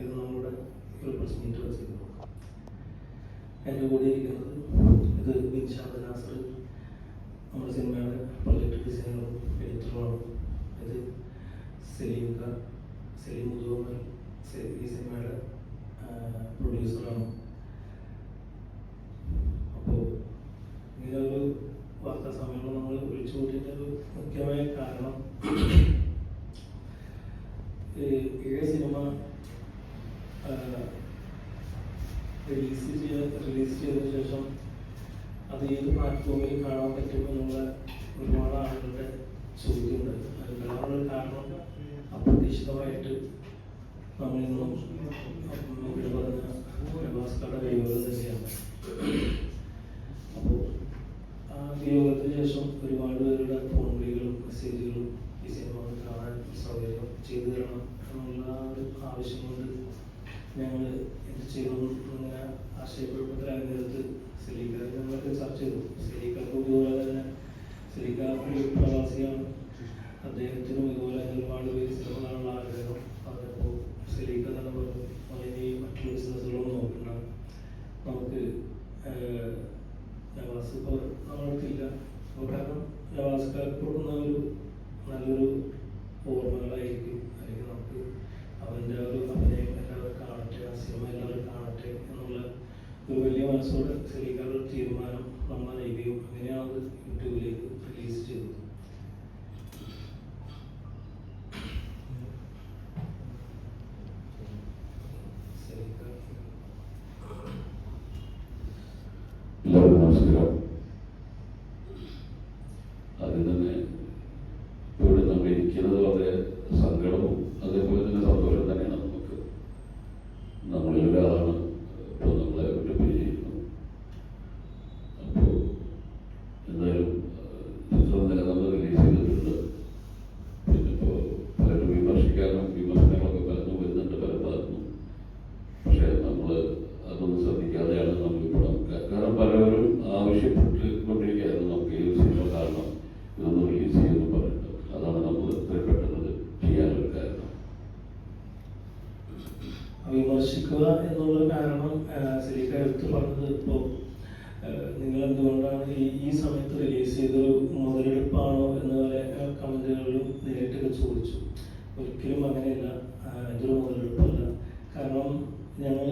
ഇത് നമ്മളുടെ ഒരു പ്രസ് മീറ്റ് വെച്ചിരുന്നു. എൻ്റെ കൂടെ ഇരിക്കുന്നത് ഇത് ബിൻഷാദ് നാസർ, നമ്മുടെ സിനിമയുടെ പ്രൊജക്ട് ഡിസൈനറും എഡിറ്ററുമാണ്. ഇത് സലീം മുജോമൽ, ഈ സിനിമയുടെ പ്രൊഡ്യൂസറാണ്. അപ്പോൾ ഇങ്ങനെ ഒരു വാർത്താ സമ്മേളനം നമ്മൾ വിളിച്ചു കൂട്ടിൻ്റെ ഒരു മുഖ്യമായ കാരണം, ഈ സിനിമ റിലീസ് ചെയ്തതിനു ശേഷം അത് ഏത് പ്ലാറ്റ്ഫോമിൽ കാണാൻ പറ്റുമെന്നുള്ള ഒരുപാട് ആളുകളുടെ ചോദ്യമുണ്ട്. അതിനുള്ള കാരണം അപ്രതീക്ഷിതമായിട്ട് നമ്മളിന്നും ഇവിടെ പറഞ്ഞ പ്രവാസികളുടെ വിയോഗം തന്നെയാണ്. അപ്പോൾ ആ വിയോഗത്തിന് ശേഷം ഒരുപാട് പേരുടെ ഫോൺ വിളികളും മെസ്സേജുകളും ഈ സിനിമ കാണാൻ സൗകര്യം ചെയ്തു തരണം എന്നുള്ള ഒരു ആവശ്യം കൊണ്ട് ഞങ്ങൾ എന്ത് ചെയ്യണം എന്നിങ്ങനെ ആശയക്കുഴപ്പത്തിലായ നേരത്ത് സലീക്ക ഞങ്ങളൊക്കെ ചർച്ച ചെയ്തു. സലീക്കൾക്ക് ഇതുപോലെ തന്നെ സലീക്ക ഒരു പ്രവാസിയാണ്, അദ്ദേഹത്തിനും ഇതുപോലെ ഒരുപാട് പേര് സിനിമ കാണാനുള്ള ആഗ്രഹം. അതിപ്പോൾ സലീക്ക തന്നെ പറഞ്ഞു, അതിന് മറ്റുള്ള ബിസിനസ്സുകളൊന്നും നോക്കണ്ട, നമുക്ക് നവാസ് ഇപ്പോൾ നമ്മളടുത്തില്ല. അപ്പോൾ കാരണം നവാസ്കാർക്ക് കൊടുക്കുന്ന ഒരു നല്ലൊരു ഓർമ്മകളായിരിക്കും, അല്ലെങ്കിൽ നമുക്ക് അവൻ്റെ ഒരു അഭിനയം എല്ലാവരും കാണട്ടെ, ആ സിനിമ എല്ലാവരും കാണട്ടെ എന്നുള്ള ഒരു വലിയ മനസ്സോടെ സലീക്കയുടെ ഒരു തീരുമാനം നമ്മൾ നയിക്കുകയും അങ്ങനെയാണ് അത് യൂട്യൂബിലേക്ക് റിലീസ് ചെയ്തത്. എല്ലാവർക്കും നമസ്കാരം. ആദ്യം തന്നെ ഇവിടെ നമ്മൾ ഇരിക്കുന്നത് വളരെ സങ്കടവും അതേപോലെ തന്നെ സന്തോഷം തന്നെയാണ്. നമ്മളിൽ ഒരാളാണ് ഇപ്പോൾ നമ്മളെ വിട്ട് പിരിഞ്ഞിരിക്കുന്നത്. അപ്പോൾ എന്തായാലും ചിത്രം തന്നെ നമ്മൾ റിലീസ് ചെയ്തിട്ടുണ്ട്. പിന്നെ ഇപ്പോൾ പലരും വിമർശനങ്ങളൊക്കെ പലതും വരുന്നുണ്ട് പല ഭാഗത്തും. പക്ഷേ നമ്മൾ അതൊന്നും ശ്രദ്ധിക്കാതെയാണ് നമ്മളിപ്പോൾ കാരണം പലവരും ആവശ്യപ്പെട്ടുകൊണ്ടിരിക്കുകയായിരുന്നു നമുക്ക് ഈ സിനിമ കാരണം ഇതൊന്ന് റിലീസ് ചെയ്യുമെന്ന് പറഞ്ഞിട്ട്. അതാണ് നമ്മൾ ഇത്രയും പെട്ടെന്ന് ചെയ്യാനൊരു കാരണം. വിമർശിക്കുക എന്നുള്ള കാരണം സലീക്ക എടുത്ത് പറഞ്ഞത്, ഇപ്പോൾ നിങ്ങൾ എന്തുകൊണ്ടാണ് ഈ സമയത്ത് റിലീസ് ചെയ്തൊരു മുതലെടുപ്പാണോ എന്നവരെ കമന്റുകളിലും നേരിട്ടൊക്കെ ചോദിച്ചു. ഒരിക്കലും അങ്ങനെയല്ല, ഇതൊരു മുതലെടുപ്പല്ല. കാരണം ഞങ്ങൾ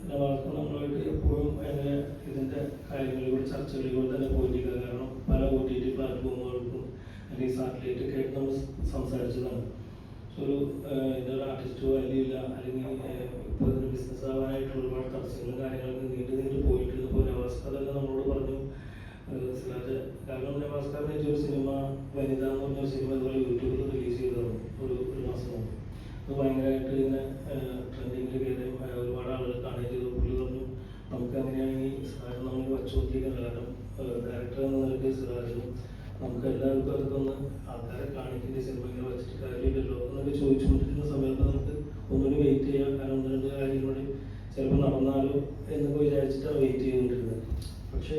നമ്മളുമായിട്ട് എപ്പോഴും അങ്ങനെ ഇതിൻ്റെ കാര്യങ്ങളിലൂടെ ചർച്ചകളിലൂടെ തന്നെ പോയിരിക്കുക. കാരണം പല OTT പ്ലാറ്റ്ഫോമുകൾക്കും അല്ലെങ്കിൽ സാറ്റലൈറ്റ് ഒക്കെ ആയിട്ട് നമ്മൾ സംസാരിച്ചതാണ്. ഒരു ഇതൊരു ആർട്ടിസ്റ്റ് വാല്യൂ ഇല്ല, അല്ലെങ്കിൽ ഇപ്പോൾ ഇതിന് ബിസിനസ് ആവാനായിട്ടുള്ള ഒരുപാട് തടസ്സങ്ങളും കാര്യങ്ങളൊക്കെ നീണ്ടു പോയിട്ടുണ്ട്. ഇപ്പോൾ നവാസ്കാർ തന്നെ നമ്മളോട് പറഞ്ഞു, സിറാജ്, കാരണം നവാസ്കാറിനെ ഒരു സിനിമ വനിത എന്ന് പറഞ്ഞ സിനിമ ഇതുപോലെ യൂട്യൂബിൽ റിലീസ് ചെയ്തതാണ് ഒരു മാസം മുമ്പ്. അത് ഭയങ്കരമായിട്ട് ഇങ്ങനെ ട്രെൻഡിങ്ങിൽ കയറി ഒരുപാട് ആളുകൾ കാണുകയും ചെയ്തു. പുള്ളി പറഞ്ഞു, നമുക്ക് അങ്ങനെയാണെങ്കിൽ സിറാജ് നമ്മൾ വച്ചുകൊണ്ടിരിക്കുന്നത്, കാരണം ഡയറക്ടർ എന്ന നിലയ്ക്ക് സിറാജിനും നമുക്ക് എല്ലാവർക്കും അതൊക്കെ ഒന്ന് ആൾക്കാരെ കാണിക്കേണ്ട സിനിമ ഇങ്ങനെ വെച്ചിട്ട് കാര്യമില്ലല്ലോ എന്നൊക്കെ ചോദിച്ചുകൊണ്ടിരിക്കുന്ന സമയത്ത് നമുക്ക് ഒന്നുകൂടി വെയിറ്റ് ചെയ്യാം, കാരണം ഒന്ന് രണ്ട് കാര്യങ്ങളൂടെ ചിലപ്പോൾ നടന്നാലോ എന്നൊക്കെ വിചാരിച്ചിട്ടാണ് വെയിറ്റ് ചെയ്തുകൊണ്ടിരുന്നത്. പക്ഷേ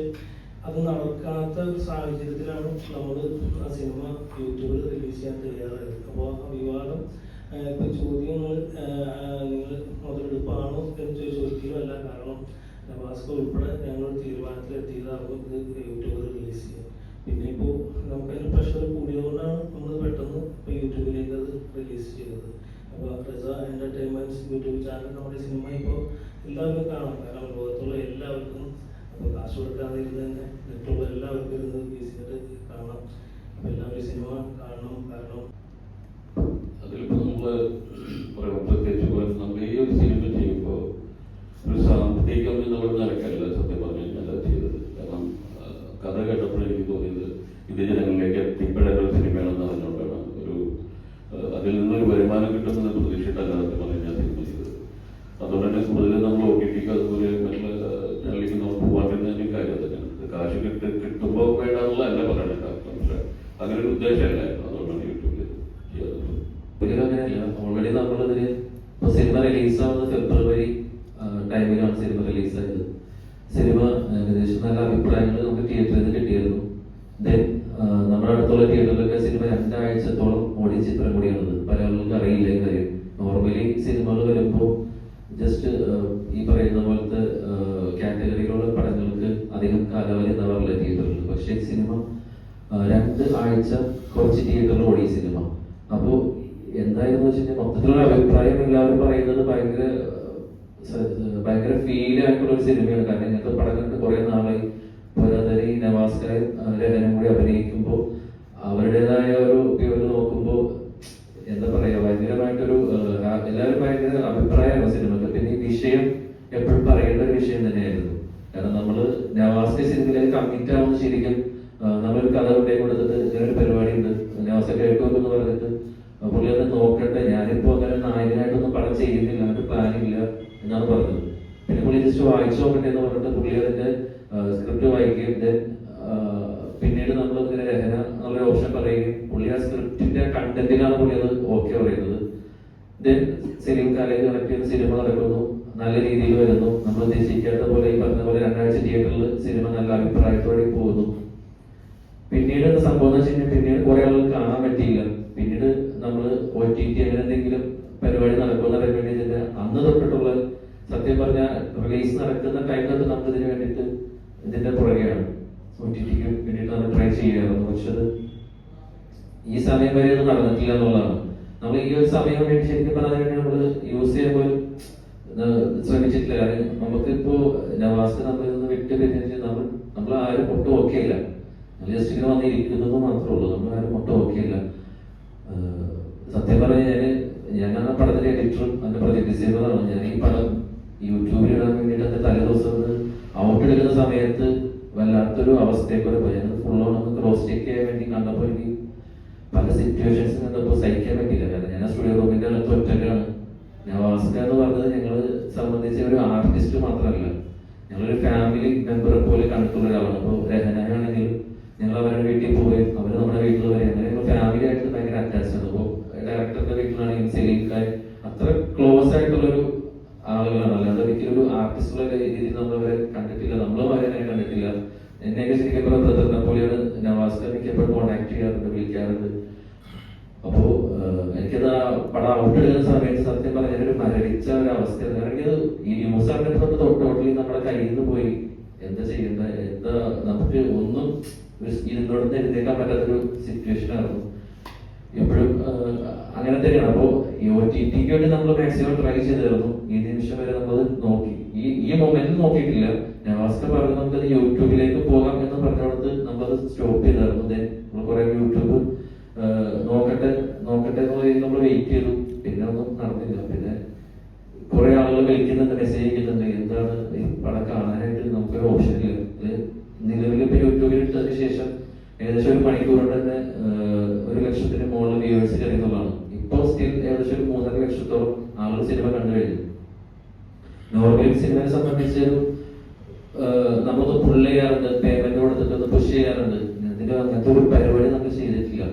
അത് നടക്കാത്ത ഒരു സാഹചര്യത്തിലാണ് നമ്മൾ ആ സിനിമ യൂട്യൂബിൽ റിലീസ് ചെയ്യാൻ തയ്യാറായത്. അപ്പോൾ ആ വിവാദം ഇപ്പോൾ ചോദ്യങ്ങൾ നിങ്ങൾ മുതലെടുപ്പാണോ എന്ന് ചോദിച്ചൊരിക്കലും അല്ല. കാരണം നവാസ്കർ ഉൾപ്പെടെ ഞങ്ങൾ തീരുമാനത്തിലെത്തിയതാകും ഇത് യൂട്യൂബിൽ റിലീസ് ചെയ്യുക. പിന്നെ ഇപ്പോൾ നമുക്കതിന് പ്രഷർ കൂടിയതുകൊണ്ടാണ് നമ്മൾ പെട്ടെന്ന് ഇപ്പോൾ യൂട്യൂബിലേക്ക് അത് റിലീസ് ചെയ്തത്. അപ്പോൾ റസ എൻ്റർടൈൻമെൻറ്റ്സ് യൂട്യൂബ് ചാനൽ നമ്മുടെ സിനിമ ഇപ്പോൾ എല്ലാവർക്കും കാണാം. കാരണം ലോകത്തുള്ള എല്ലാവർക്കും, അപ്പോൾ കാശ് കൊടുക്കാതെ ഇരുന്ന് തന്നെ നെറ്റുള്ള എല്ലാവർക്കും ഇരുന്ന് വീസിയിട്ട് കാണാം. അപ്പോൾ എല്ലാവരും സിനിമ കാണണം. കാരണം അതിലിപ്പോൾ നമ്മൾ പ്രത്യേകിച്ച് നമ്മൾ ഈ ഒരു സിനിമ ചെയ്യുമ്പോൾ ഒരു സാമ്പത്തികം എന്നുള്ള നിലക്കല്ല സത്യം പറഞ്ഞു കഴിഞ്ഞാൽ ചെയ്തത്. കാരണം കഥ കേട്ടപ്പോൾ എനിക്ക് തോന്നിയത് ഇത് ജനങ്ങളിലേക്ക് എത്തിപ്പെടേണ്ട ഒരു സിനിമയാണെന്ന് പറഞ്ഞുകൊണ്ടാണ് അതിൽ നിന്നൊരു വരുമാനം കിട്ടുമെന്ന് പ്രതീക്ഷിച്ചിട്ടല്ല സത്യം പറഞ്ഞു കഴിഞ്ഞാൽ സിനിമ ചെയ്തത്. അതുകൊണ്ട് തന്നെ കൂടുതൽ നമ്മൾ OTTക്ക് അതുപോലെ മറ്റുള്ള ചാനലിലേക്ക് നമ്മൾ പോകാണ്ടിരുന്നതിൻ്റെ കാര്യം തന്നെയാണ്. കാശ് കിട്ടുമ്പോൾ വേണമെന്നുള്ള അല്ല പറയണ, പക്ഷെ അങ്ങനെ ഒരു ഉദ്ദേശമല്ലായിരുന്നു. അതുകൊണ്ടാണ് യൂട്യൂബിൽ ചെയ്യാറുള്ളത്. ഒരിക്കലും അങ്ങനെയല്ല. ഓൾറെഡി നമ്മളിതിന് സിനിമ റിലീസാവുന്ന ഫെബ്രുവരി ടൈമിലാണ് സിനിമ റിലീസായത്. സിനിമ ഏകദേശം നല്ല അഭിപ്രായങ്ങൾ നമുക്ക് തിയേറ്ററിൽ നിന്ന് കിട്ടിയിരുന്നു. ദെൻ നമ്മുടെ അടുത്തുള്ള തിയേറ്ററിലൊക്കെ സിനിമ 2 ആഴ്ചത്തോളം ഓടിയ ചിത്രം കൂടിയാണത്. പല ആളുകൾക്ക് അറിയില്ല കാര്യം. നോർമലി സിനിമകൾ വരുമ്പോൾ ജസ്റ്റ് ഈ പറയുന്ന പോലത്തെ കാറ്റഗറിയിലുള്ള പടങ്ങൾക്ക് അധികം കാലാവധി ഉണ്ടാവാറില്ല തിയേറ്ററിൽ. പക്ഷേ സിനിമ 2 ആഴ്ച കുറച്ച് തിയേറ്ററിൽ ഓടി സിനിമ. അപ്പോൾ എന്തായിരുന്നു വെച്ച് കഴിഞ്ഞാൽ മൊത്തത്തിലുള്ള അഭിപ്രായം എല്ലാവരും പറയുന്നത് ഭയങ്കര ഫീൽ ആയിട്ടുള്ള ഒരു സിനിമയാണ്. കാരണം ഇങ്ങനത്തെ പടം കണ്ട് കുറെ നാളായി. പോരാതെ ഈ നവാസ്കാരും രഹനും കൂടി അഭിനയിക്കുമ്പോൾ അവരുടേതായ ഒരു നോക്കുമ്പോൾ എന്താ പറയാ, ഭയങ്കരമായിട്ടൊരു എല്ലാവരും ഭയങ്കര അഭിപ്രായമാണ് സിനിമക്ക്. പിന്നെ ഈ വിഷയം എപ്പോഴും പറയേണ്ട ഒരു വിഷയം തന്നെയായിരുന്നു. കാരണം നമ്മള് നവാസ്ക സിനിമയിലേക്ക് കമ്മിറ്റ് ആവുന്ന ശരിക്കും നമ്മളൊരു കഥ കൊണ്ടേ കൊടുത്തിട്ട് ഇങ്ങനൊരു പരിപാടി ഉണ്ട് നവാസ്ക കേൾക്കുമെന്ന് പറഞ്ഞിട്ട് പുള്ളി അത് നോക്കട്ടെ, ഞാനിപ്പോ അങ്ങനെ നായകനായിട്ടൊന്നും പടം ചെയ്യുന്നില്ല, അങ്ങോട്ട് പ്ലാനില്ല എന്നാണ് പറഞ്ഞത്. പിന്നെ പുള്ളി ജസ്റ്റ് വായിച്ചു നോക്കട്ടെ എന്ന് പറഞ്ഞിട്ട് പുള്ളി അതിന്റെ സ്ക്രിപ്റ്റ് വായിക്കുകയും പിന്നീട് നമ്മൾ ഇങ്ങനെ രഹന എന്നുള്ള ഓപ്ഷൻ പറയുകയും പുള്ളി ആ സ്ക്രിപ്റ്റിന്റെ കണ്ടന്റിലാണ് പുള്ളി അത് ഓക്കെ പറയുന്നത്. ദെൻ സലീം കാലേജ് കണക്ട് ചെയ്യുന്ന സിനിമ നടക്കുന്നു, നല്ല രീതിയിൽ വരുന്നു. നമ്മൾ ഉദ്ദേശിക്കാത്ത പോലെ ഈ പറഞ്ഞ പോലെ 2 ആഴ്ച തിയേറ്ററിൽ സിനിമ നല്ല അഭിപ്രായത്തോടെ പോകുന്നു. പിന്നീട് എന്താ സംഭവം എന്ന് വെച്ച് കഴിഞ്ഞാൽ പിന്നീട് കുറെ ആളുകൾ കാണാൻ പറ്റിയില്ല. പിന്നീട് നമ്മൾ OTT അങ്ങനെ എന്തെങ്കിലും പരിപാടി നടക്കുമെന്ന് അറിയാൻ വേണ്ടി ഇതിന്റെ അന്ന് തൊട്ടിട്ടുള്ള സത്യം പറഞ്ഞ റിലീസ് നടക്കുന്ന ടൈം തൊട്ട് നമുക്ക് ഇതിന് വേണ്ടിയിട്ട് ഇതിന്റെ പുറകെയാണ്. OTTക്ക് വേണ്ടിയിട്ട് നമ്മൾ ട്രൈ ചെയ്യാറുണ്ട്. പക്ഷെ അത് ഈ സമയം വരെ അത് നടന്നിട്ടില്ല എന്നുള്ളതാണ്. നമ്മൾ ഈ ഒരു സമയം വേണ്ടി ശരിക്കും പറഞ്ഞാൽ നമ്മൾ യൂസ് ചെയ്യുമ്പോൾ ശ്രമിച്ചിട്ടില്ല. കാരണം നമുക്കിപ്പോ നവാസ് നമ്മൾ ഇന്ന് വിട്ട് പിരിഞ്ഞ് നമ്മൾ ആരും ഒട്ടും ഓക്കെ ഇല്ല. നമ്മൾ ജസ്റ്റ് ഇങ്ങനെ വന്നിരിക്കുന്നത് മാത്രമേ ഉള്ളൂ. നമ്മൾ ആരും ഒട്ടും ഓക്കെ ഇല്ല. സത്യം പറഞ്ഞാൽ ഞാനാണ് ആ പടത്തിന്റെ എഡിറ്ററും അതിന്റെ പ്രൊജക്ട് ഡിസൈനറാണ്. ഞാൻ ഈ പടം യൂട്യൂബിൽ ഇടാൻ വേണ്ടിയിട്ട് അതിന്റെ തലേദിവസം ഔട്ട് എടുക്കുന്ന സമയത്ത് വല്ലാത്തൊരു അവസ്ഥയെക്കൂടെ പോയി. ഞാൻ ഫുൾ ഓൺ ഒന്ന് ക്രോസ് ചെക്ക് ചെയ്യാൻ വേണ്ടി കണ്ടപ്പോൾ എനിക്ക് പല സിറ്റുവേഷൻസ് കണ്ടപ്പോൾ സഹിക്കാൻ പറ്റില്ല. കാരണം ഞാൻ ആ സ്റ്റുഡിയോ റൂമിന്റെ അകത്ത് ഒറ്റക്കാണ്. നവാസ്ക എന്ന് പറഞ്ഞത് ഞങ്ങളെ സംബന്ധിച്ച ഒരു ആർട്ടിസ്റ്റ് മാത്രമല്ല, ഞങ്ങളൊരു ഫാമിലി മെമ്പറെ പോലെ കണ്ടിട്ടുള്ള ഒരാളാണ്. അപ്പോൾ രഹനാണെങ്കിൽ ഞങ്ങൾ അവരുടെ വീട്ടിൽ പോയി, അവർ നമ്മുടെ വീട്ടിൽ വരെ, അങ്ങനെ ഞങ്ങൾ ഫാമിലി ആയിട്ട് ഭയങ്കര അറ്റാച്ച് ആണ്. അപ്പോൾ ഡയറക്ടറുടെ വീട്ടിലാണെങ്കിൽ സലീംഖാൻ അത്ര ക്ലോസ് ആയിട്ടുള്ളൊരു ആളുകളാണ്. അല്ലാതെ ഒരിക്കലും ഒരു ആർട്ടിസ്റ്റുള്ള രീതിയിൽ നമ്മളവരെ കണ്ടിട്ടില്ല, നമ്മളും അവരെ കണ്ടിട്ടില്ല. എന്നെയൊക്കെ ശരിക്കും ബ്രദറിനെ പോലെയാണ് നവാസ്ക എനിക്ക് എപ്പോഴും കോൺടാക്ട് ചെയ്യാറുണ്ട്, വിളിക്കാറുണ്ട്. അപ്പോ എനിക്കത് ആ പടം ഔട്ട് എടുക്കുന്ന സമയത്ത് സത്യം പറഞ്ഞാൽ ഒരു മരവിച്ച ഒരു അവസ്ഥയാണ്. കാരണം ഈ ന്യൂസ് അറിഞ്ഞപ്പോൾ ടോട്ടലി നമ്മുടെ കയ്യിൽ നിന്ന് പോയി. എന്താ ചെയ്യേണ്ട, എന്താ നമുക്ക് ഒന്നും ഇരുന്നോടൊന്നും എഴുന്നേക്കാൻ പറ്റാത്തൊരു സിറ്റുവേഷൻ ആയിരുന്നു. എപ്പോഴും അങ്ങനെ തന്നെയാണ്. അപ്പോൾ ഈ OTTക്ക് വേണ്ടി നമ്മൾ മാക്സിമം ട്രൈ ചെയ്തിരുന്നു. ഈ നിമിഷം വരെ നമ്മളത് നോക്കി, ഈ മൊമെന്റ് നോക്കിയിട്ടില്ല. നവാസ്ക പറഞ്ഞു നമുക്കത് യൂട്യൂബിലേക്ക് പോകാം എന്ന് പറഞ്ഞോടത്ത് നമ്മളത് സ്റ്റോപ്പ് ചെയ്തായിരുന്നു. നമ്മൾ കുറെ യൂട്യൂബ് നോക്കട്ടെ നമ്മൾ വെയിറ്റ് ചെയ്തു. പിന്നെ ഒന്നും നടന്നില്ല. പിന്നെ കുറെ ആളുകൾ വിളിക്കുന്നുണ്ട്, മെസ്സേജ് ചെയ്യുന്നുണ്ട്, എന്താണ് ഈ പടം കാണാനായിട്ട് നമുക്കൊരു ഓപ്ഷൻ ഇല്ല. നിലവിൽ ഇപ്പൊ യൂട്യൂബിൽ ഇട്ടതിന് ശേഷം ഏകദേശം 1 മണിക്കൂർ കൊണ്ട് തന്നെ 1 ലക്ഷത്തിന് മുകളിൽ വ്യൂവേഴ്സ് കയറിയതുള്ളതാണ്. ഇപ്പൊ സ്റ്റിൽ ഏകദേശം 3.5 ലക്ഷത്തോളം ആളുകൾ സിനിമ കണ്ടു കഴിഞ്ഞു. നോർമലി സിനിമയെ സംബന്ധിച്ച് നമ്മളൊന്ന് പുൾ ചെയ്യാറുണ്ട്, പേയ്മെന്റ് കൊടുത്തിട്ട് പുഷ് ചെയ്യാറുണ്ട്. ഇതിന്റെ അങ്ങനത്തെ ഒരു പരിപാടി നമ്മൾ ചെയ്തിട്ടില്ല.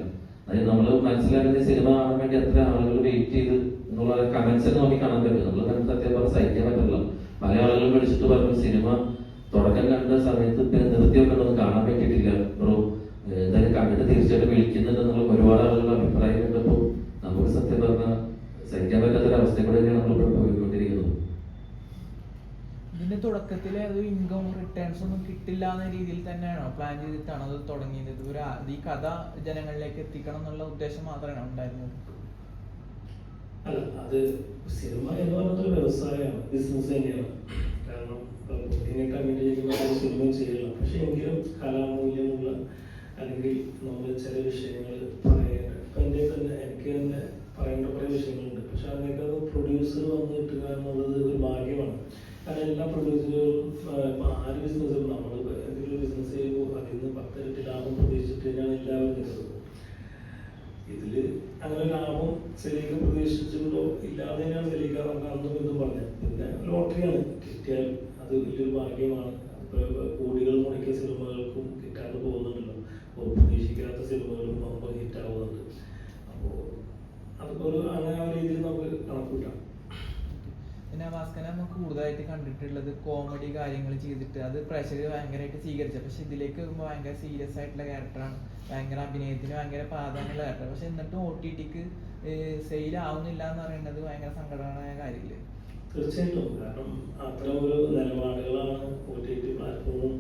അതായത് നമ്മൾ മനസ്സിലാക്കുന്ന സിനിമ കാണാൻ വേണ്ടി എത്ര ആളുകൾ വെയിറ്റ് ചെയ്ത് എന്നുള്ള കമന്റ്സ് നോക്കി കാണാൻ പറ്റും. നമ്മൾ കണ്ട് സത്യം പറഞ്ഞാൽ സഹിക്കാൻ പറ്റില്ല. പല ആളുകളും വിളിച്ചിട്ട് പറഞ്ഞു സിനിമ തുടക്കം കണ്ട സമയത്ത് നിർത്തിയൊക്കെ കാണാൻ പറ്റിയിട്ടില്ല ബ്രോ, എന്തായാലും കണ്ടിട്ട് തീർച്ചയായിട്ടും വിളിക്കുന്നുണ്ടെന്നുള്ള ഒരുപാട് ആളുകളുടെ അഭിപ്രായം കണ്ടപ്പോൾ നമുക്ക് സത്യം പറഞ്ഞാൽ സഹിക്കാൻ പറ്റാത്തൊരവസ്ഥ കൂടെ തന്നെയാണ് നമ്മളിപ്പോൾ പോയിക്കൊണ്ടിരിക്കുന്നത്. ഇതിന്റെ തുടക്കത്തിലെ ഒരു ഇൻകം റിട്ടേൺസ് ഒന്നും കിട്ടില്ല എന്ന രീതിയിൽ തന്നെയാണോ പ്ലാൻ ചെയ്തിട്ടാണ് അത് തുടങ്ങിയത്? ഈ കഥ ജനങ്ങളിലേക്ക് എത്തിക്കണം എന്നുള്ള ഉദ്ദേശം മാത്രമാണ് ഉണ്ടായിരുന്നത്? അല്ല, അത് സിനിമ എന്ന് പറഞ്ഞൊരു വ്യവസായമാണ്, ബിസിനസ് തന്നെയാണ്. കാരണം ഇതിനേക്കാൾ വേണ്ടി സിനിമ ചെയ്യണം. പക്ഷെ എങ്കിലും കലാമൂല്യമുള്ള അല്ലെങ്കിൽ നമ്മൾ ചില വിഷയങ്ങൾ പറയേണ്ട, ഇപ്പം എൻ്റെ തന്നെ എനിക്ക് തന്നെ പറയേണ്ട കുറേ വിഷയങ്ങളുണ്ട്. പക്ഷെ അതിനൊക്കെ പ്രൊഡ്യൂസർ വന്ന് കിട്ടുക എന്നുള്ളത് ഒരു ഭാഗ്യമാണ്. കാരണം എല്ലാ പ്രൊഡ്യൂസറുകളും ഇപ്പം ആര് ബിസിനസ് നമ്മൾ എന്തെങ്കിലും ബിസിനസ് ചെയ്യുമ്പോൾ അതിൽ നിന്ന് 10 ഇരട്ടി ലാഭം പ്രതീക്ഷിച്ചിട്ട് തന്നെയാണ് എല്ലാവരും നിൽക്കുന്നത്. ഇതില് അങ്ങനെ ലാഭം സലീഖ പ്രതീക്ഷിച്ചിട്ടുണ്ടോ ഇല്ലാതെ തന്നെയാണ് സലീഖ അന്നും ഇതും പറഞ്ഞത്. പിന്നെ ലോട്ടറിയാണ്, കിട്ടിയാൽ അത് വലിയൊരു ഭാഗ്യമാണ്. കോടികൾ മുടക്കിയ സിനിമകൾക്കും കിട്ടാതെ പോകുന്നുണ്ടല്ലോ. അപ്പോൾ പ്രതീക്ഷിക്കാത്ത സിനിമകളും നമുക്ക് ഹിറ്റാവുന്നുണ്ട്. അപ്പോൾ അതൊക്കെ അങ്ങനെ ആ രീതിയിൽ നമുക്ക് കണക്കൂട്ടാം. പിന്നെ ഭാസ്കരനെ നമുക്ക് കൂടുതലായിട്ട് കണ്ടിട്ടുള്ളത് കോമഡി കാര്യങ്ങൾ ചെയ്തിട്ട് അത് പ്രേക്ഷകർ ഭയങ്കരമായിട്ട് സ്വീകരിച്ചത്. പക്ഷെ ഇതിലേക്ക് വരുമ്പോൾ ഭയങ്കര സീരിയസ് ആയിട്ടുള്ള ക്യാരക്ടറാണ്, ഭയങ്കര അഭിനയത്തിന് ഭയങ്കര പ്രാധാന്യമുള്ള ക്യാരക്ടർ. പക്ഷെ എന്നിട്ടും OTTക്ക് സെയിൽ ആവുന്നില്ല എന്ന് പറയുന്നത് ഭയങ്കര സങ്കടമായ കാര്യമില്ലേ? തീർച്ചയായിട്ടും. കാരണം അത്തരം ഒരു നിലപാടുകളാണ് OTT പ്ലാറ്റ്ഫോമും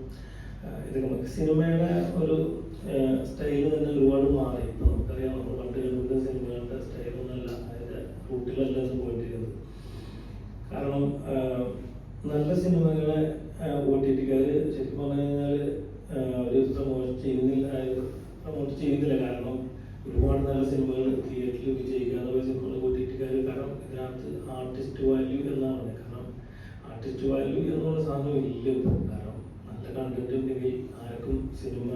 ഇതൊക്കെ. സിനിമയുടെ ഒരു സ്റ്റൈല് തന്നെ ഒരുപാട് മാറി. ഇപ്പൊ നമുക്കറിയാം, നമ്മൾ പണ്ട് കണ്ടുപിടിച്ച സിനിമകളുടെ സ്റ്റൈലൊന്നല്ല, അതിന്റെ റൂട്ടിലല്ല ഇത് പോയിട്ടിരിക്കുന്നത്. കാരണം നല്ല സിനിമകളെ OTT-ക്കാര് ശരിക്കും പറഞ്ഞു കഴിഞ്ഞാൽ ഒരു പ്രൊമോട്ട് ചെയ്യുന്നില്ല. കാരണം ഒരുപാട് നല്ല സിനിമകൾ തിയേറ്ററിൽ വിജയിക്കാതെ പോയ സിനിമകൾ OTT-ക്കാർ, കാരണം ഇതിനകത്ത് ആർട്ടിസ്റ്റ് വാല്യൂ എന്നാണ് പറയുന്നത്. കാരണം ആർട്ടിസ്റ്റ് വാല്യൂ എന്നുള്ള സാധനം ഇല്ല ഇപ്പോൾ. കാരണം നല്ല കണ്ടന്റ് ഉണ്ടെങ്കിൽ ആർക്കും സിനിമ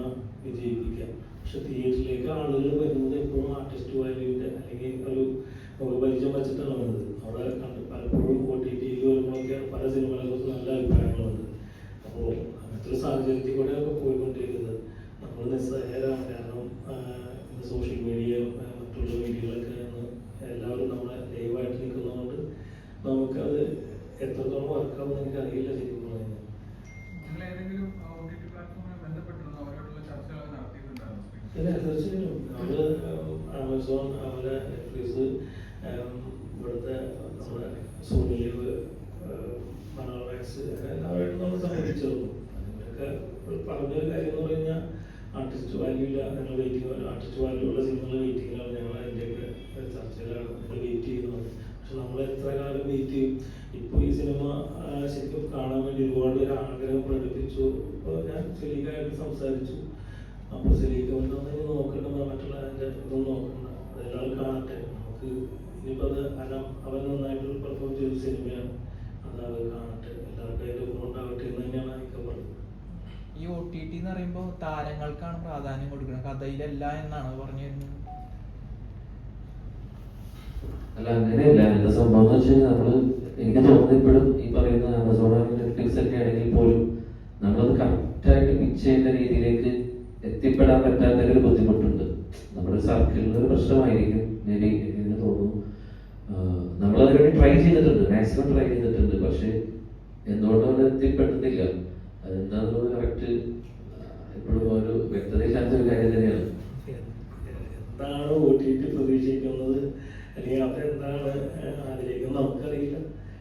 വിജയിപ്പിക്കാം. പക്ഷെ തിയേറ്ററിലേക്ക് ആളുകൾ വരുന്നത് എപ്പോഴും ആർട്ടിസ്റ്റ് വാല്യൂവിന്റെ അല്ലെങ്കിൽ ഒരു പരിചയം വെച്ചിട്ടാണ് വരുന്നത്. അവിടെ പലപ്പോഴും OTT-യിൽ വരുമ്പോഴൊക്കെയാണ് പല സിനിമകളെ കുറിച്ച് നല്ല അഭിപ്രായങ്ങൾ വന്നത്. അപ്പോൾ അങ്ങനത്തെ ഒരു സാഹചര്യത്തിൽ കൂടെയൊക്കെ പോയിക്കൊണ്ടിരിക്കുന്നത്. നമ്മൾ നിസ്സഹായരാണ്. കാരണം സോഷ്യൽ മീഡിയ, മറ്റുള്ള മീഡിയകളൊക്കെ എല്ലാവരും നമ്മളെ ലൈവായിട്ട് നിൽക്കുന്നതുകൊണ്ട് നമുക്കത് എത്രത്തോളം വർക്കാവും എനിക്ക് അറിയില്ല ശരിക്കും പറയുന്നത്. തീർച്ചയായും നമ്മള് ആമസോൺ, അതുപോലെ നെറ്റ്ഫ്ലിക്സ്, ഇവിടുത്തെ നമ്മുടെ സോണി ലൈവ്, മനോമാക്സ്, എല്ലാവരും നമ്മൾ സമ്മതിച്ചിരുന്നു. അതിനൊക്കെ പറഞ്ഞൊരു കാര്യം എന്ന് പറഞ്ഞു കഴിഞ്ഞാൽ ആർട്ടിസ്റ്റ് വാല്യൂ ഇല്ല, ഞങ്ങൾ വെയിറ്റിംഗ്, ആർട്ടിസ്റ്റ് വാല്യൂ ഉള്ള സിനിമകൾ വെയിറ്റിങ്ങിലാണ്. ഞങ്ങൾ അതിൻ്റെയൊക്കെ ചർച്ചയിലാണ് ഞങ്ങൾ വെയിറ്റ് ചെയ്യുന്നത്. പക്ഷെ നമ്മൾ എത്ര കാലം വെയിറ്റ് ചെയ്യും? ഇപ്പോൾ ഈ സിനിമ ശരിക്കും കാണാൻ വേണ്ടി ഒരുപാട് പേര് ആഗ്രഹം പ്രകടിപ്പിച്ചു. ഇപ്പോൾ ഞാൻ സെലീക്കായിട്ട് സംസാരിച്ചു. അപ്പോൾ സെലീക്ക വന്നതെങ്കിൽ നോക്കണ്ട, മറ്റുള്ള അതിൻ്റെ ഇതൊന്നും നോക്കണ്ട, അതെല്ലാവരും കാണട്ടെ. നമുക്ക് ഇനിയിപ്പോൾ അത് അവൻ നന്നായിട്ട് പെർഫോം ചെയ്ത സിനിമയാണ്, അത് അവർ കാണട്ടെ, എല്ലാവർക്കും അതിൻ്റെ ഗുണമുണ്ടാകട്ടെ എന്ന് തന്നെയാണ് എനിക്ക് പറഞ്ഞത്. ഈ OTT എന്ന് പറയുമ്പോൾ താരങ്ങൾക്കാണ് പ്രാധാന്യം കൊടുക്കുന്നത്, കഥയിലല്ല എന്നാണ് പറഞ്ഞു വരുന്നത്. അല്ല, അങ്ങനെയല്ല. എന്താ സംഭവം എന്ന് വെച്ചാൽ എനിക്ക് തോന്നുന്നത് ഇപ്പോഴും ഈ പറയുന്ന ആമസോൺ, നെറ്റ്ഫ്ലിക്സ് ഒക്കെ ആണെങ്കിൽ പോലും നമ്മളത് കറക്റ്റായിട്ട് പിച്ച് ചെയ്യുന്ന രീതിയിലേക്ക് എത്തിപ്പെടാൻ പറ്റാത്തൊരു ബുദ്ധിമുട്ടുണ്ട്. നമ്മുടെ സർക്കിളിൽ ഒരു പ്രശ്നമായിരിക്കും മേ ബി എന്ന് തോന്നുന്നു. നമ്മളതിനു വേണ്ടി ട്രൈ ചെയ്തിട്ടുണ്ട്, മാക്സിമം ട്രൈ ചെയ്തിട്ടുണ്ട്. പക്ഷെ എന്തുകൊണ്ടും അത് എത്തിപ്പെടുന്നില്ല. അതെന്താണെന്നുള്ളത് കറക്റ്റ് ഇപ്പോഴും ഒരു വ്യക്തതയില്ലാത്ത ഒരു കാര്യം തന്നെയാണ്. എന്താണ് OTT പ്രതീക്ഷിക്കുന്നത്, അല്ലെങ്കിൽ അവരെന്താണ് ആഗ്രഹിക്കുന്നത് നമുക്കറിയില്ല.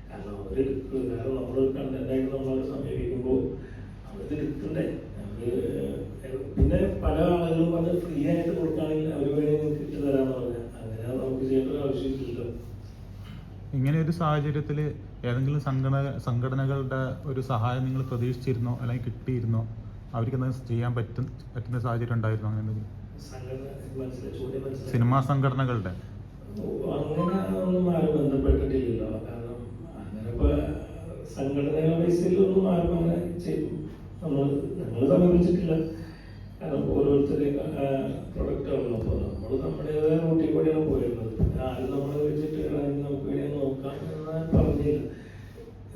കാരണം അവരെടുക്കുക, കാരണം നമ്മളൊരു കണ്ടന്റായിട്ട് നമ്മളവരെ സമീപിക്കുമ്പോൾ അവരിത് എടുക്കണ്ടേ. പിന്നെ പല ആളുകളും അത് ഫ്രീ ആയിട്ട് കൊടുക്കുകയാണെങ്കിൽ അവർ വേണമെങ്കിൽ നിങ്ങൾക്ക് ഇട്ട് തരാമെന്ന് പറഞ്ഞാൽ അങ്ങനെ നമുക്ക് ചെയ്യേണ്ട ഒരു ആവശ്യമില്ലല്ലോ. ഇങ്ങനെ ഒരു സാഹചര്യത്തിൽ ഏതെങ്കിലും സംഘടനകളുടെ ഒരു സഹായം നിങ്ങൾ പ്രതീക്ഷിച്ചിരുന്നോ, അല്ലെങ്കിൽ കിട്ടിയിരുന്നോ? അവർക്ക് എന്തെങ്കിലും ചെയ്യാൻ പറ്റുന്ന സാഹചര്യം ഉണ്ടായിരുന്നോ? അങ്ങനെ എന്തെങ്കിലും സിനിമാ സംഘടനകളുടെ അങ്ങനെ ഒന്നും ആരും ബന്ധപ്പെട്ടിട്ടില്ലല്ലോ. കാരണം അങ്ങനെ ഇപ്പൊ സംഘടനകളുടെ ബേസിലൊന്നും ആരും അങ്ങനെ ഞങ്ങൾ സമീപിച്ചിട്ടില്ല. കാരണം ഓരോരുത്തരെയും പ്രൊഡക്റ്റാണല്ലോ. അപ്പോൾ നമ്മൾ നമ്മുടേതായ റൂട്ടിൽ കൂടെയാണ് പോയിരുന്നത്. ആരും നമ്മളെ വിളിച്ചിട്ട് നമുക്ക് വേണ്ടി നോക്കാം എന്ന് പറഞ്ഞില്ല.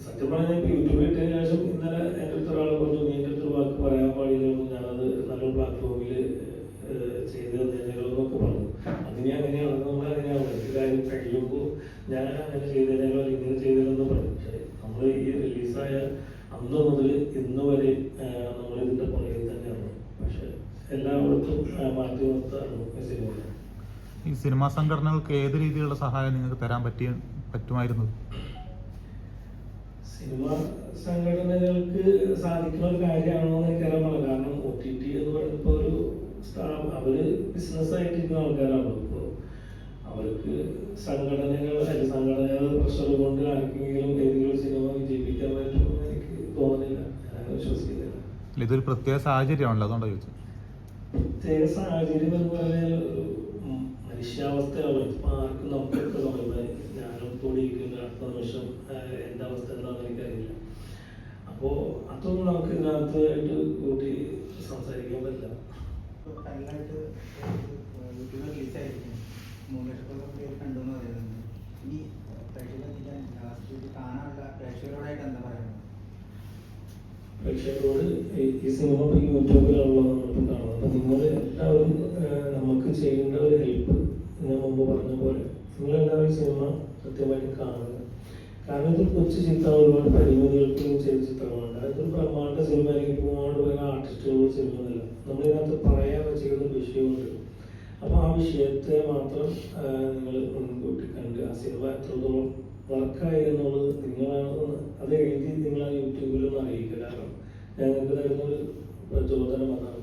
സത്യം പറഞ്ഞാൽ ഇപ്പോൾ യൂട്യൂബിൽ ഇട്ടതിന് ശേഷം ഇന്നലെ എൻ്റെ അടുത്ത ഒരാളെ പറഞ്ഞു, നീ എൻ്റെ അടുത്തൊരു വാക്ക് പറയാൻ പാടില്ലായിരുന്നു, ഞാനത് നല്ലൊരു പ്ലാറ്റ്ഫോമിൽ ചെയ്ത് തന്നേനോന്നൊക്കെ പറഞ്ഞു. അതിനെ അങ്ങനെയാണ്, നമ്മൾ അങ്ങനെയാണ് ഒരു കാര്യം കഴിയുമ്പോൾ ഞാൻ അങ്ങനെ ചെയ്തേനോ ഇങ്ങനെ ചെയ്തേനോന്ന് പറഞ്ഞു. പക്ഷേ നമ്മൾ ഈ റിലീസായ അന്ന് മുതൽ ഇന്ന് വരെ നമ്മൾ ഇതിൻ്റെ പുറകിൽ തന്നെയാണ്. പക്ഷെ എല്ലായിടത്തും മാറ്റി നിർത്താറുണ്ട് സിനിമ. ഈ സിനിമാ സംഘടനകൾക്ക് ഏത് രീതിയിലുള്ള സഹായം നിങ്ങൾക്ക് തരാൻ പറ്റുമായിരുന്നു? സിനിമ സംഘടനകൾക്ക് സാധിക്കുന്ന ഒരു കാര്യമാണോ എന്ന് എനിക്കറിയാൻ പാടില്ല. കാരണം OTT എന്ന് പറയുമ്പോൾ ഒരു അവര് ബിസിനസ്സായിട്ടിരിക്കുന്ന ആൾക്കാരാണല്ലോ. ഇപ്പോൾ അവർക്ക് സംഘടനകൾ പ്രഷർ കൊണ്ട് ആർക്കെങ്കിലും ഏതെങ്കിലും സിനിമ വിജയിപ്പിക്കാൻ പറ്റുമെന്ന് എനിക്ക് തോന്നുന്നില്ല, ഞാൻ വിശ്വസിക്കുന്നില്ല. ഇതൊരു പ്രത്യേക സാഹചര്യമാണല്ലോ, അതുകൊണ്ടാണ് ചോദിച്ചത്. പ്രത്യേക സാഹചര്യം എന്ന് പറഞ്ഞാൽ ഒരു മനുഷ്യാവസ്ഥയാണ്. ഇപ്പം ആർക്കും നമുക്കൊക്കെ സമയമായി ഞാനും കൂടി ഇരിക്കുന്ന അടുത്ത നിമിഷം എൻ്റെ അവസ്ഥ എന്താണെന്ന് എനിക്കറിയില്ല. അപ്പോൾ അതൊന്നും നമുക്ക് ഇതിനകത്തായിട്ട് കൂട്ടി സംസാരിക്കാൻ പറ്റില്ല. ഫൈനലായിട്ട് യൂട്യൂബിൽ റിലീസായിരിക്കും 3 ലക്ഷത്തോളം പേര് കണ്ടെന്ന് പറയുന്നുണ്ട്. ഇനി പ്രേക്ഷകർ ലാസ്റ്റ് കാണാനുള്ള പ്രേക്ഷകരോടായിട്ട് എന്താ പറയുന്നത്? പ്രേക്ഷകരോട് ഈ സിനിമ ഇപ്പോൾ യൂട്യൂബിലാണല്ലോ നമ്മളിപ്പോൾ കാണുന്നത്. അപ്പോൾ നിങ്ങൾ എല്ലാവരും നമുക്ക് ചെയ്യേണ്ട ഒരു ഹെൽപ്പ് ഞാൻ മുമ്പ് പറഞ്ഞ പോലെ നിങ്ങളെല്ലാവരും സിനിമ കൃത്യമായിട്ട് കാണുക. കാരണം ഇതൊരു കൊച്ചു ചിത്രം, ഒരുപാട് പരിമിതികൾക്ക് ചെയ്ത ചിത്രങ്ങളുണ്ട്. അതൊരു ബ്രഹ്മാണ്ഡ സിനിമ അല്ലെങ്കിൽ ഒരുപാട് പേര് ആർട്ടിസ്റ്റുകളുടെ സിനിമ എന്നല്ല, നമ്മളിതിനകത്ത് പറയാൻ വെച്ചിരുന്ന വിഷയമുണ്ട്. അപ്പോൾ ആ വിഷയത്തെ മാത്രം നിങ്ങൾ മുൻകൂട്ടി കണ്ട് ആ സിനിമ എത്രത്തോളം വർക്കായി എന്നുള്ളത് നിങ്ങളാണ് അത് എഴുതി നിങ്ങൾ ആ യൂട്യൂബിലൊന്നും അറിയിക്കുക. കാരണം ഞങ്ങൾക്ക് തരുന്നൊരു പ്രചോദനം അതാണ്.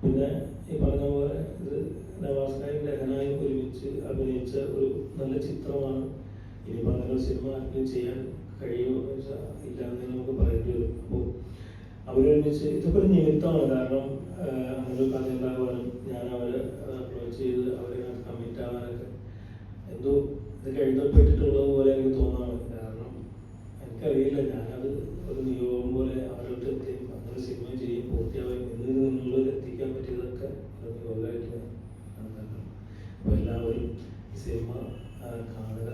പിന്നെ ഈ പറഞ്ഞ പോലെ ഇത് നവാസ്കായും രഹനായും ഒരുമിച്ച് അഭിനയിച്ച ഒരു നല്ല ചിത്രമാണ്. ഇനിയിപ്പോൾ അങ്ങനെ ഒരു സിനിമ ആർക്കും ചെയ്യാൻ കഴിയുമോ എന്ന് വെച്ചാൽ ഇല്ല എന്ന് നമുക്ക് പറയേണ്ടി വരും. അപ്പോൾ അവരൊരുമിച്ച് ഇതൊക്കെ ഒരു നിമിത്തമാണ്. കാരണം അങ്ങനെ ഒരു കഥ ഉണ്ടാകുവാനും ഞാൻ അവരെ അപ്രോച്ച് ചെയ്ത് അവരെ കമ്മിറ്റ് ആവാനൊക്കെ എന്തോ ഇതൊക്കെ എഴുതപ്പെട്ടിട്ടുള്ളത് പോലെ എനിക്ക് തോന്നാണ്. കാരണം എനിക്കറിയില്ല, ഞാനത് ഒരു നിയോഗം പോലെ അവരോട് എത്തിയും അങ്ങനെ സിനിമ ചെയ്യും പൂർത്തിയാവും ഇന്ന് നിങ്ങളിൽ എത്തിക്കാൻ പറ്റിയതൊക്കെ ഒരു നിയോഗമായിട്ട് കണക്കാക്കണം. അപ്പോൾ എല്ലാവരും ഈ സിനിമ കാണുക,